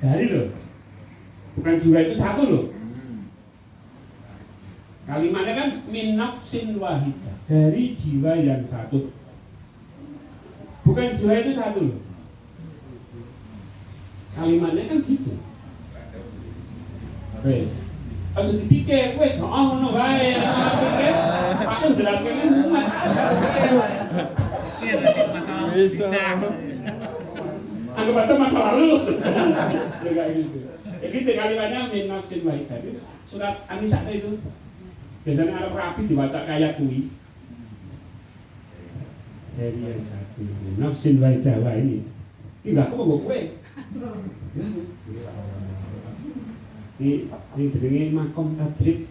Dari loh. Bukan jiwa itu satu loh. Kalimatnya kan min nafsin wahidah, dari jiwa yang satu. Bukan jiwa itu satu loh. Kalimatnya kan gitu. Wes. Aja dipikir, wes ngono wae, pikir. Aku jelaskan umat. Bisa. Anggap aja masa lalu. Ya kayak gitu. Ya gitu kalimatnya min nafsin wahidah. Surat An-Nisa itu. Biasanya Arab rapi dibaca kayak kui. Dari yang satu, nafsin wahidah ini. Ini enggak aku mau kue. Ini jenenge makom tajrid.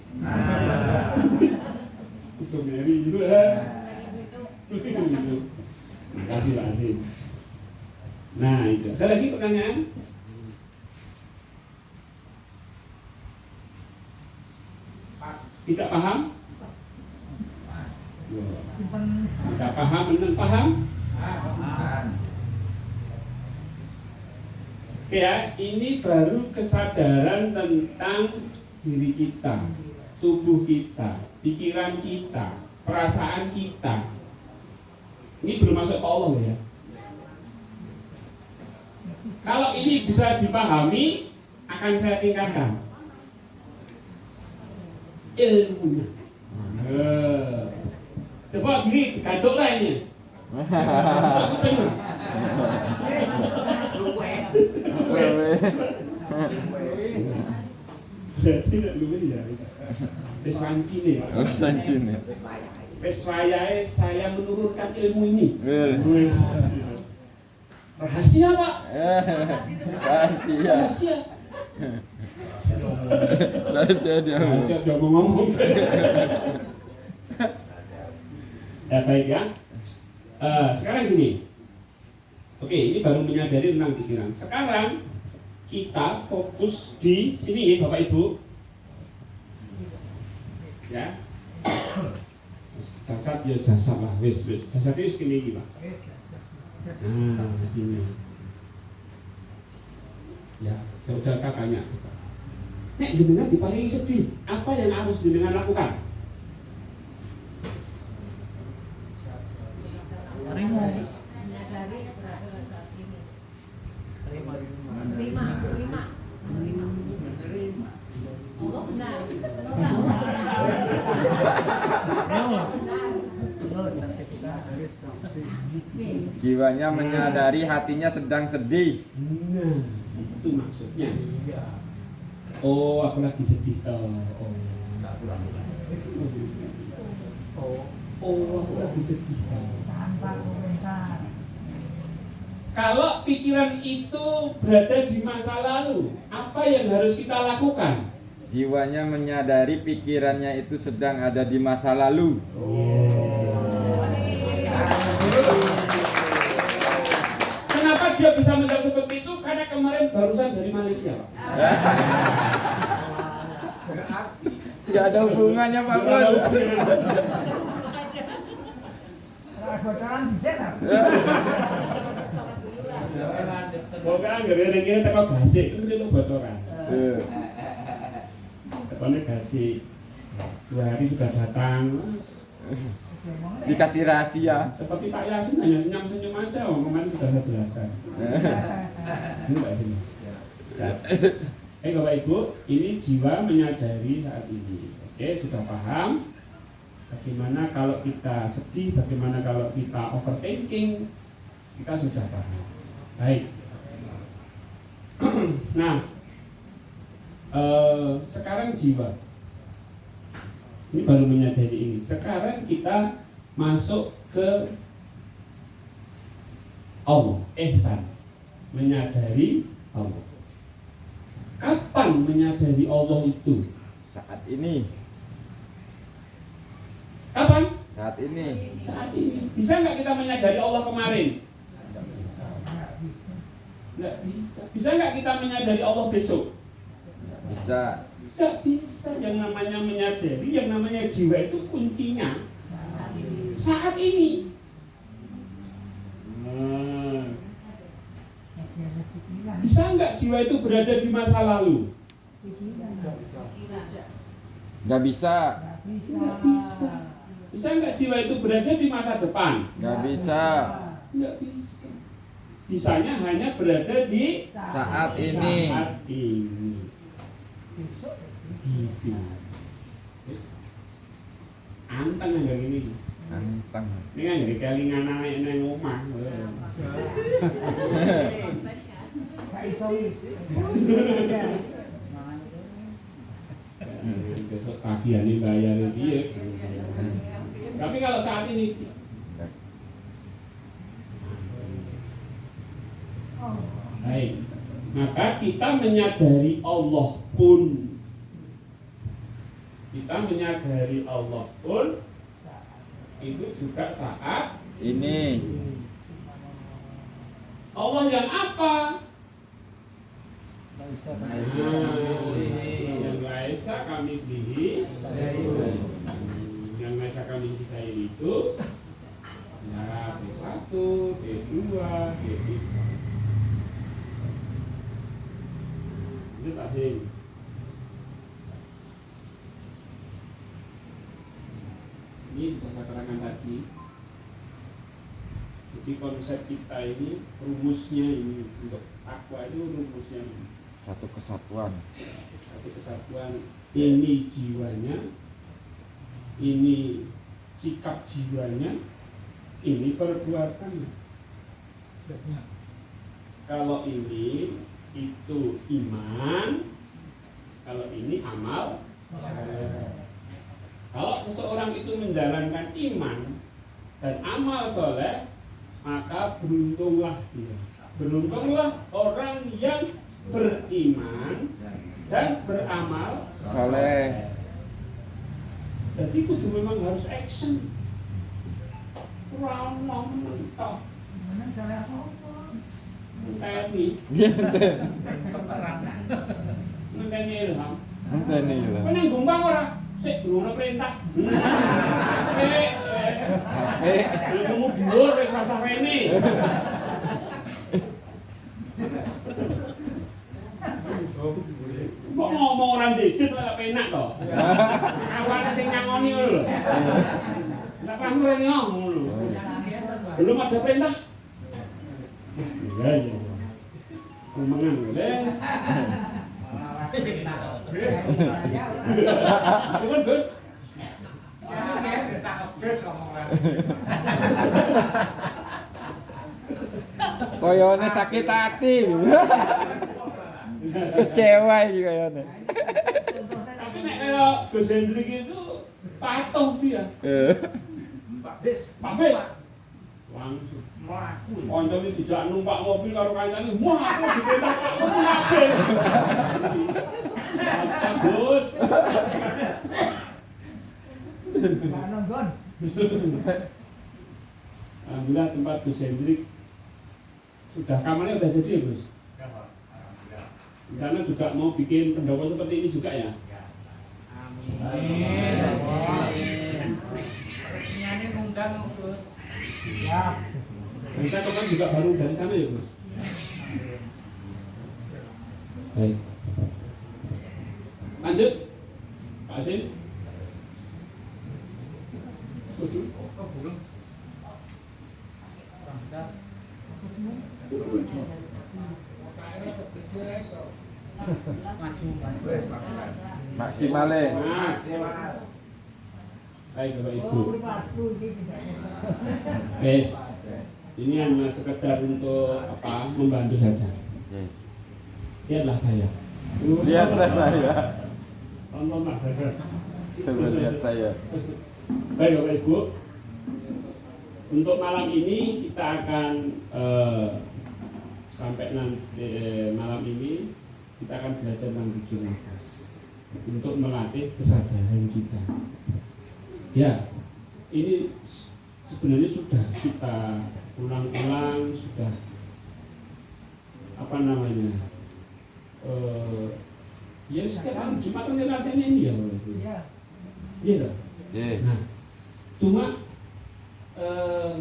Sebenarnya itu lah. Makasih Pak Asim. Nah itu. Ada lagi pertanyaan? Tidak paham? Tidak paham, benar paham? Oke ya, ini baru kesadaran tentang diri kita, tubuh kita, pikiran kita, perasaan kita. Ini belum masuk ke Allah ya. Kalau ini bisa dipahami, akan saya tingkatkan ilmunya. Coba gini, digantung lah ini. Berarti tidak luwih ya, wis wanci nih. Wanci nih. Wis wayahe saya menurunkan ilmu ini. Wis. Rahasia Pak. Rahasia. Rahasia dia ngomong. Ya baik ya. Sekarang gini. Oke, ini baru menyadari tentang pikiran. Sekarang kita fokus di sini ya Bapak Ibu. Ya. Jasad ya jasad lah, wis. Jasad itu segini Pak. Nah, ini. Ya, coba saya tanya. Nek jenengan diparingi sedih, apa yang harus jenengan lakukan? Jiwanya menyadari hatinya sedang sedih. Nah, itu maksudnya. Oh, aku lagi sedih toh. Oh, aku lagi sedih toh. Kalau pikiran itu berada di masa lalu, apa yang harus kita lakukan? Jiwanya menyadari pikirannya itu sedang ada di masa lalu. Kenapa dia bisa menjawab seperti itu? Karena kemarin barusan dari Malaysia, Pak. Gak ada hubungannya Pak Bos. Bukan, gara-gara teko gasik itu bocoran. Tekonya gasik 2 hari sudah datang. Dikasih rahasia. Seperti Pak Yasin hanya senyum-senyum aja, kemarin sudah saya jelaskan. Ini Pak Yasin. Bapak Ibu, ini jiwa menyadari saat ini. Oke, sudah paham. Bagaimana kalau kita sedih, bagaimana kalau kita overthinking, kita sudah paham. Baik. Nah, sekarang jiwa ini baru menyadari ini. Sekarang kita masuk ke Allah, ihsan, menyadari Allah. Kapan menyadari Allah itu? Saat ini. Kapan? Saat ini. Saat ini. Bisa nggak kita menyadari Allah kemarin? Nggak bisa. Bisa nggak kita menyadari Allah besok? Bisa. Nggak bisa. Yang namanya menyadari, yang namanya jiwa itu kuncinya saat ini. Bisa nggak nggak jiwa itu berada di masa lalu? Nggak bisa. Nggak bisa. Bisa nggak jiwa itu berada di masa depan? Nggak bisa. Nggak bisa. Bisanya hanya berada di Saat ini. Saat ini. Di sini. Terus anteng yang kayak gini. Anteng. Ini kan jadi kelingan anak neng omah. Besok tagihan ini bayar dia. Tapi kalau saat ini baik, maka kita menyadari Allah pun itu juga saat Ini. Allah yang apa? Yang laisa kamislihi, yang laisa kamislihi saya itu ya B1, B2, B3. Itu asing. Ini saya terangkan tadi. Jadi konsep kita ini, rumusnya ini untuk takwa itu rumusnya ini. Satu kesatuan. Satu kesatuan. Ini jiwanya, ini sikap jiwanya, ini perbuatannya. Kalau ini itu iman, kalau ini amal. Kalau seseorang itu menjalankan iman dan amal soleh, maka beruntunglah dia. Beruntunglah orang yang beriman dan beramal Soleh. Jadi kudu memang harus action. Kurang mentok. Menteni. Menteni ilham. Menteni ilham. Kau nang gumbang ora? Sik ngono perintah. Ilmu dhuwur wis rasa rene. Kok ngomong orang didit ora penak to. Awane sing nyangoni lho. Nek kan rene ngono. Belum ada perintah. Iya iya. Omongan lho. Bukan Gus. Koyone sakit hati. Kecewa iki koyone. Tapi nek kaya Gus Hendrik itu patuh dia. Pak Bis. Langsung mlaku. Koncone dijak numpak mobil karo kancane, "Wah, aku diperintah Pak mobil." Bagus. Alhamdulillah tempat Gus Hendrik sudah kamarnya sudah jadi ya Gus? Karena juga mau bikin pendopo seperti ini juga ya? Amin. Resminya ngundang Gus. Siap. Bisa kan juga baru dari sana ya Gus? Baik. Lanjut, Pak Asim. Maksimale. Baik Bapak Ibu. Yes. Ini hanya sekedar untuk apa? Membantu saja. Lihatlah saya. Lihatlah saya. Tontonlah saja. Coba lihat saya. Baik Bapak Ibu. Untuk malam ini kita akan sampai nanti malam ini kita akan belajar tentang zikir nafas untuk melatih kesadaran kita. Ya, ini sebenarnya sudah kita ulang-ulang, sudah apa namanya? Ya setiap hari Jumat kan kita latihan ini ya, Bapak Ibu. Iya. Nah, cuma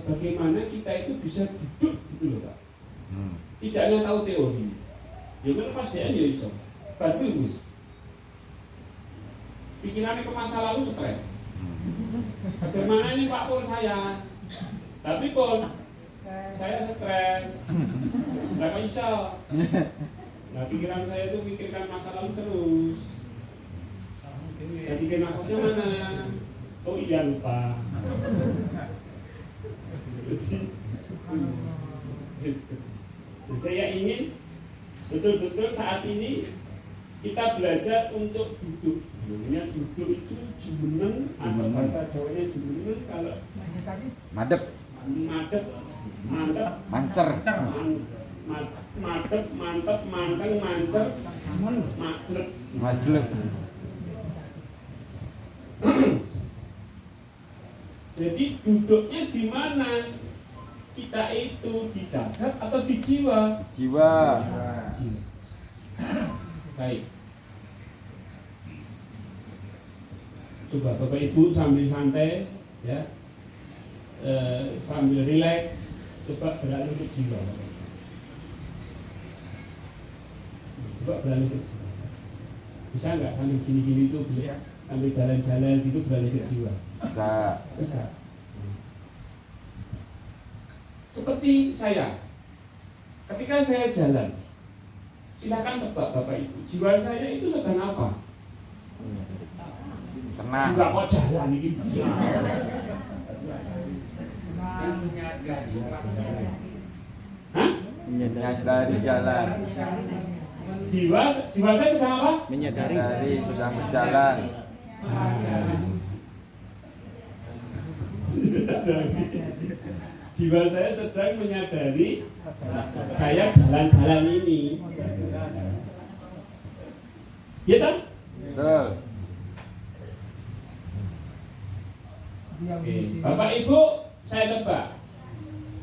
bagaimana kita itu bisa duduk gitu loh Pak. Tidak hanya tahu teori, Ya lepas dia ya iso. Batu wis. Pikirannya ke masa lalu stres. Bagaimana ini Pak Pur saya? Tapi Pur, saya stres. Nggak bisa. Nah pikiran saya itu pikirkan masa lalu terus. Jadi nafasnya mana? Oh iya lupa. Saya ingin betul-betul saat ini kita belajar untuk duduk. Namanya duduk itu jumeneng atau bahasa Jawanya jumeneng kalau Madep, madep, mantep, mancer. madep, mantep, manteng, mancer, majlep. Majlep. Jadi duduknya di mana? Kita itu di jasad atau di jiwa? Jiwa. Jiwa. Baik. Coba Bapak Ibu sambil santai, ya, sambil rileks, coba beralih ke jiwa. Coba beralih ke jiwa. Bisa nggak sambil gini-gini itu, sambil jalan-jalan gitu beralih ke jiwa? Bisa. Bisa. Seperti saya, ketika saya jalan, silakan tebak Bapak Ibu, jiwa saya itu sedang apa? Tenang. Jiwa kok jalan ini? Hah? Menyadari jalan. Jiwa saya sedang apa? Menyadari sedang berjalan. Jiwa saya sedang menyadari saya jalan-jalan ini. Ya kan? Betul. Oke. Bapak Ibu, saya tebak.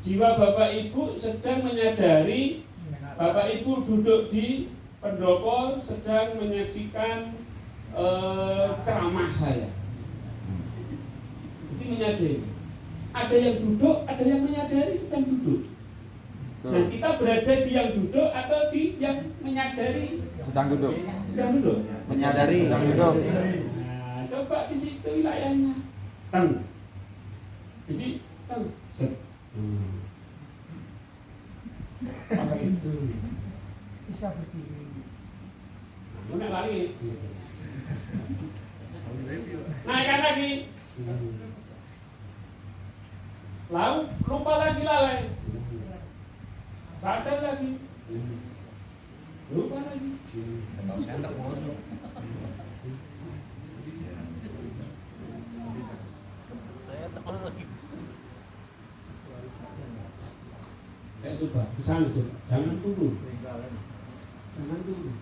Jiwa Bapak Ibu sedang menyadari Bapak Ibu duduk di pendopo sedang menyaksikan ceramah saya. Jadi menyadari. Ada yang duduk, ada yang menyadari sedang duduk. Nah kita berada di yang duduk atau di yang menyadari Sedang duduk. sedang duduk. Menyadari sedang duduk. Nah, coba di situ wilayahnya. Teng. Jadi teng. Set. Apa itu? Bisa berdiri. Mana lari? Naikkan lagi. Lalu lupa lagi lalai. Sadar lagi. Lupa lagi. Coba kesana coba. Jangan turun. Jangan turun.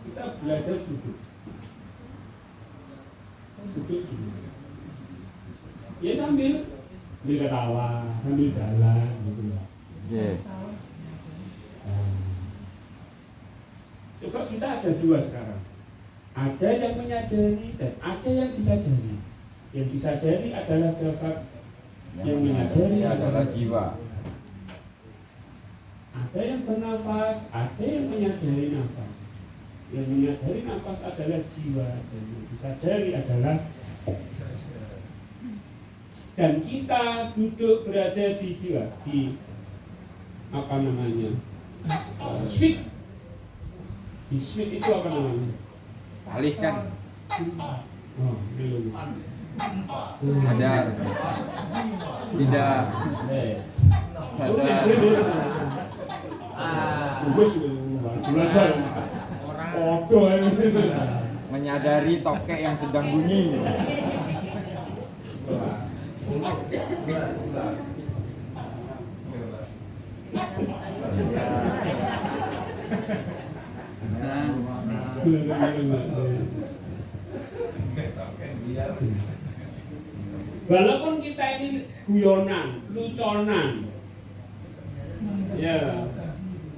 Kita belajar duduk. Duduk dulu. Ya sambil ketawa, sambil jalan gitu ya. Oke. Coba kita ada dua sekarang. Ada yang menyadari dan ada yang disadari. Yang disadari adalah jasad, yang menyadari adalah jiwa. Ada yang bernafas, ada yang menyadari nafas. Yang menyadari nafas adalah jiwa dan yang disadari adalah jasad. Dan kita duduk berada di jiwa, di apa namanya? Suite. Di suite itu apa namanya? Alihkan. Oh, belum. Sadar. Tidak. Yes. Sadar. Bagus, belajar. Odo ini. Menyadari tokek yang sedang bunyi. Walaupun kita ini guyonan, luconan, ya,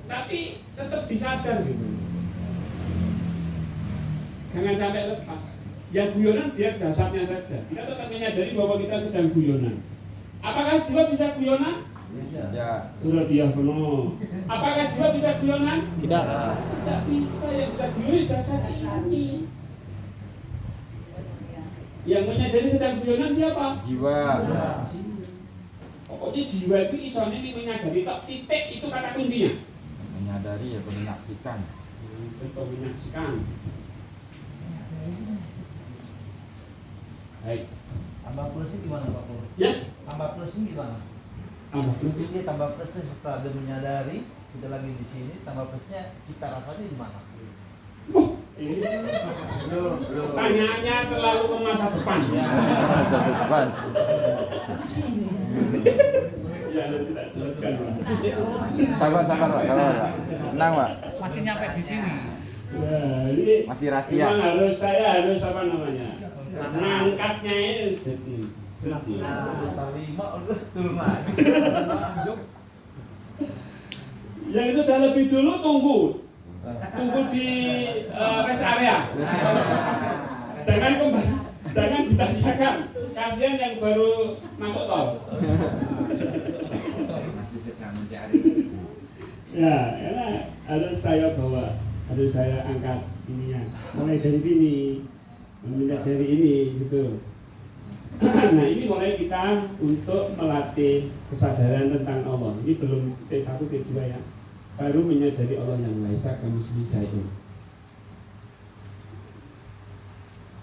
tapi tetap disadar gitu. Jangan sampai lepas. Yang guyonan biar jasadnya saja. Kita tetap menyadari bahwa kita sedang guyonan. Apakah jiwa bisa guyonan? Ya. Radhiyallahu. Apakah jiwa bisa guyonan? Tidak. Tidak bisa, yang bisa guyon jasad ini. Yang menyadari sedang guyonan siapa? Jiwa. Pokoknya jiwa itu isone ini menyadari tok titik itu kata kuncinya. Menyadari ya menyaksikan. Betul menyaksikan. Baik. Tambah plusnya gimana Pak Pur? Ya. Tambah plusnya gimana? Tambah plus ini. Ini tambah plusnya setelah dia menyadari kita lagi di sini, tambah plusnya cita rasanya di mana? Ini pertanyaannya terlalu ke masa depan. Depan. Ya, nanti tak jelaskan. Sabar, Pak. Tenang, Pak. Masih nyampe di sini. Nah, ini Masih rahasia. memang saya harus apa namanya? Mengangkatnya itu sedih. Lima udah turun lagi. Yang sudah lebih dulu tunggu di rest area. Jangan ditanyakan. Kasihan yang baru masuk tol. Ya, karena harus saya bawa, harus saya angkat ininya. Mulai dari sini, dari ini gitu. Nah, ini mulai kita untuk melatih kesadaran tentang Allah. Ini belum T1, T2 ya. Baru menyadari Allah yang Maha Esa, kami bisa itu.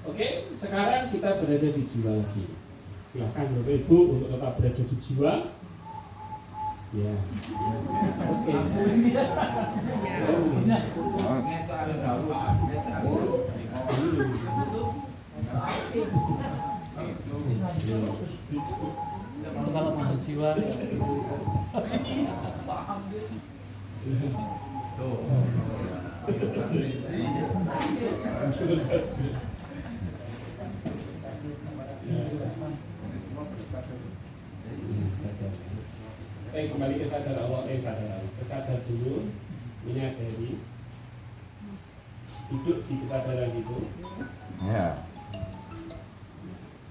Oke, sekarang kita berada di jiwa lagi. Silakan Bapak Ibu untuk tetap berada di jiwa. Ya. Oke. Kalau masuk jiwa. Kembali ke sadar Allah, sadar dulu, menyadari, duduk di kesadaran itu. Ya.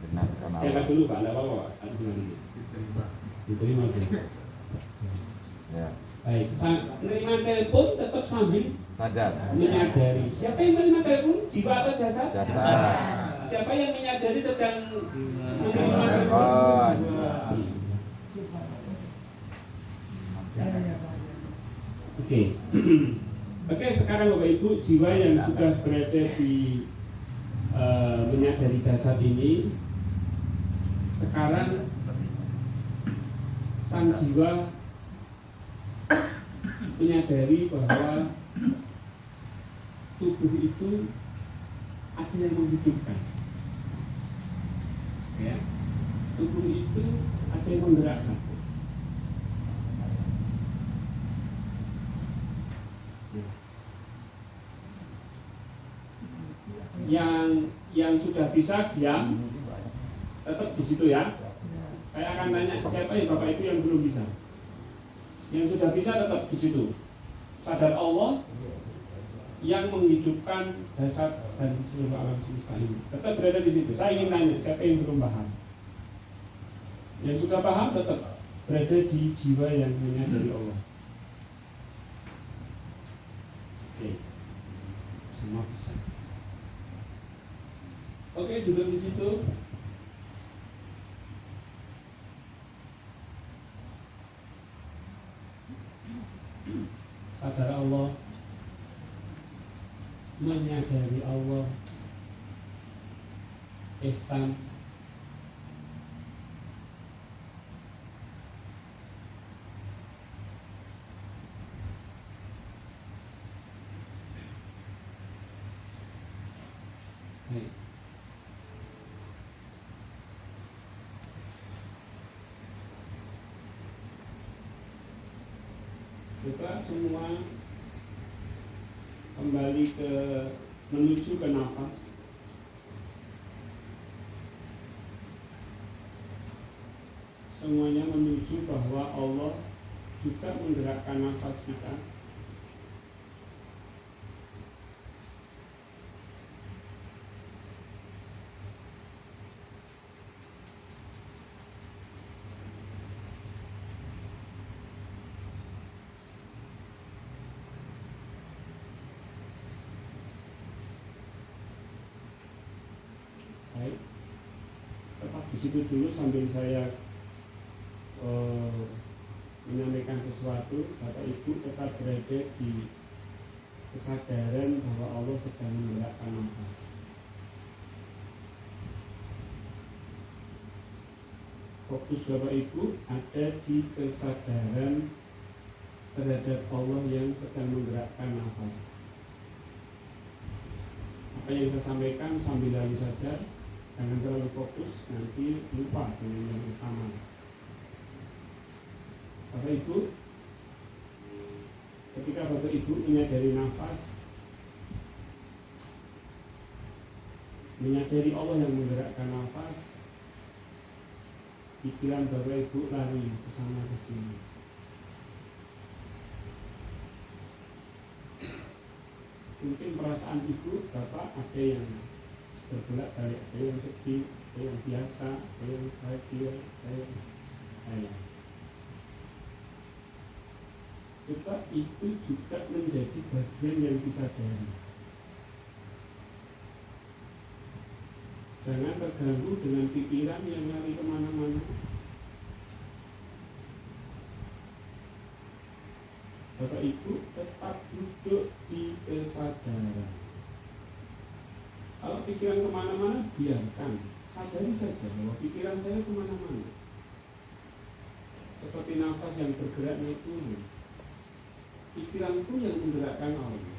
Benar karena Jangan dulu Pak, tidak apa-apa Pak. Diterima dulu. ya. Baik, menerima telepon tetap sambil Sadar. menyadari. Siapa yang menerima telepon? Jiwa atau jasad? Jasad. Siapa yang menyadari sedang menerima Telepon. Oke. Oke, sekarang Bapak Ibu, jiwa yang sudah berada di menyadari jasad ini, sekarang sang jiwa menyadari bahwa tubuh itu ada yang menghidupkan. Ya, tubuh itu ada yang menggerakkan. Yang sudah bisa diam tetap di situ ya. Saya akan tanya siapa ya Bapak Ibu yang belum bisa. Yang sudah bisa tetap di situ. Sadar Allah yang menghidupkan jasad dan seluruh alam semesta ini. Tetap berada di situ. Saya ingin tanya siapa yang belum paham. Yang sudah paham tetap berada di jiwa yang menyadari Allah. Oke, semua bisa. Oke, duduk di situ. Sadar Allah, menyadari Allah, ihsan, baik. Coba semua kembali menuju ke nafas. Semuanya menuju bahwa Allah juga menggerakkan nafas kita. di situ dulu sambil saya menyampaikan sesuatu. Bapak Ibu tetap berada di kesadaran bahwa Allah sedang menggerakkan nafas. Fokus Bapak Ibu ada di kesadaran terhadap Allah yang sedang menggerakkan nafas. Apa yang saya sampaikan sambil lalu saja, jangan terlalu fokus, nanti lupa dengan yang utama. Bapak Ibu, ketika Bapak Ibu menyadari nafas, menyadari Allah yang menggerakkan nafas, pikiran Bapak Ibu lari ke sana ke sini. Mungkin perasaan Ibu, Bapak ada yang berbolak-balik, ada yang sedih, ada yang biasa, ada yang bahagia, ada yang sayang. Coba itu juga menjadi bagian yang disadari. Jangan terganggu dengan pikiran yang lari kemana-mana. Bapak Ibu tetap duduk di kesadaran. Kalau pikiran kemana-mana, biarkan. Sadari saja bahwa pikiran saya kemana-mana. Seperti nafas yang bergerak naik turun. Pikiran pun yang menggerakkan Allah.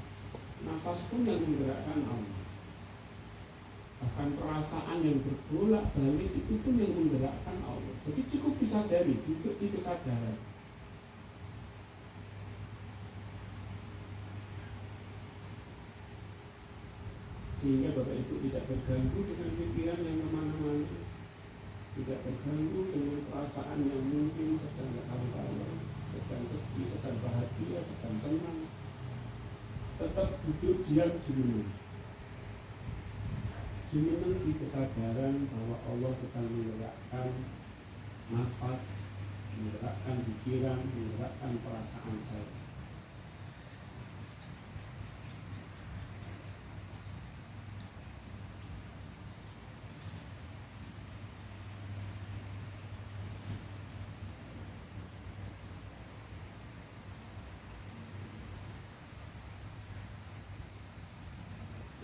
Nafas pun yang menggerakkan Allah. Bahkan perasaan yang berbolak-balik itu pun yang menggerakkan Allah. Jadi cukup disadari, duduk di kesadaran. Sehingga Bapak Ibu tidak terganggu dengan pikiran yang kemana-mana, tidak terganggu dengan perasaan yang mungkin sedang kalah-kalah, sedang sedih, sedang bahagia, sedang senang. Tetap duduk diam jumeneng di kesadaran bahwa Allah sedang menggerakkan nafas, menggerakkan pikiran, menggerakkan perasaan saya.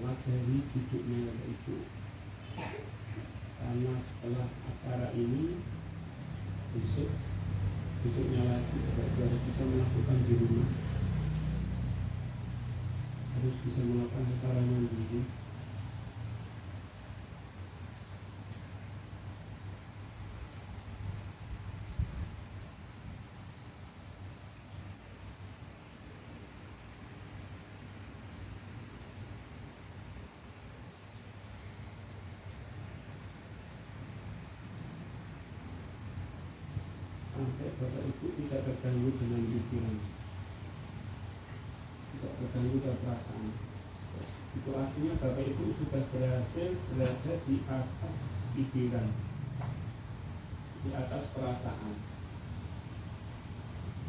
Pelajari duduknya Bapak Ibu, karena setelah acara ini besoknya lagi Bapak Ibu harus bisa melakukan di rumah, harus bisa melakukan secara mandiri. Sampai Bapak Ibu tidak terganggu dengan pikiran, tidak terganggu dengan perasaan. Itu artinya Bapak Ibu sudah berhasil berada di atas pikiran, di atas perasaan.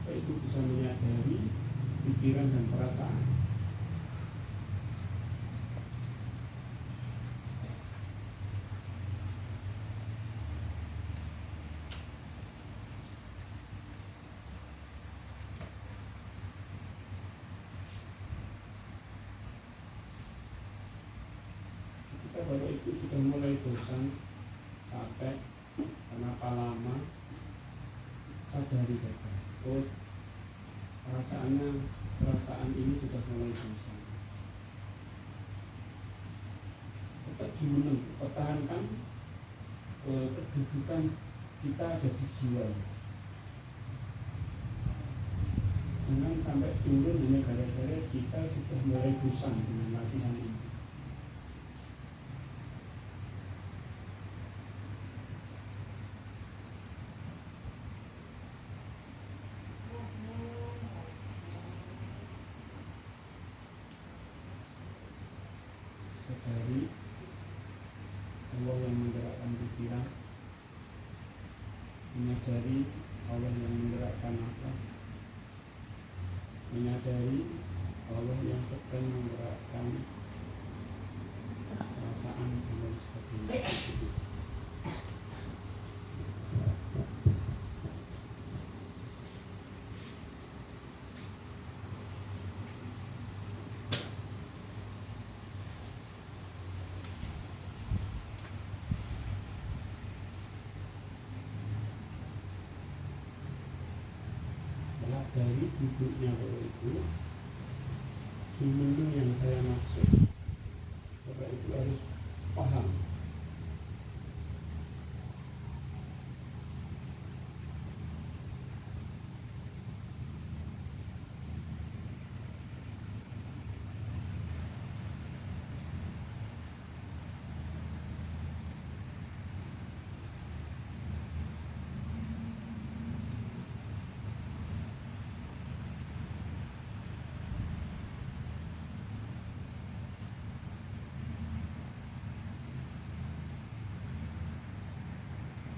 Bapak Ibu bisa menyadari pikiran dan perasaan. Bapak Ibu sudah mulai bosan, capek, kenapa lama, sadari saja. Oh, perasaan ini sudah mulai bosan. Tetap jumeneng, pertahankan kedudukan kita ada di jiwa. Jangan sampai turun hanya gara-gara kita sudah mulai bosan dengan latihan ini. Sadari Allah yang menggerakkan pikiran, menyadari Allah yang menggerakkan nafas, menyadari Allah yang sedang menggerakkan perasaan dan sebagainya. mempelajari duduknya Bapak Ibu, Jumendung yang saya maksud, Bapak Ibu harus paham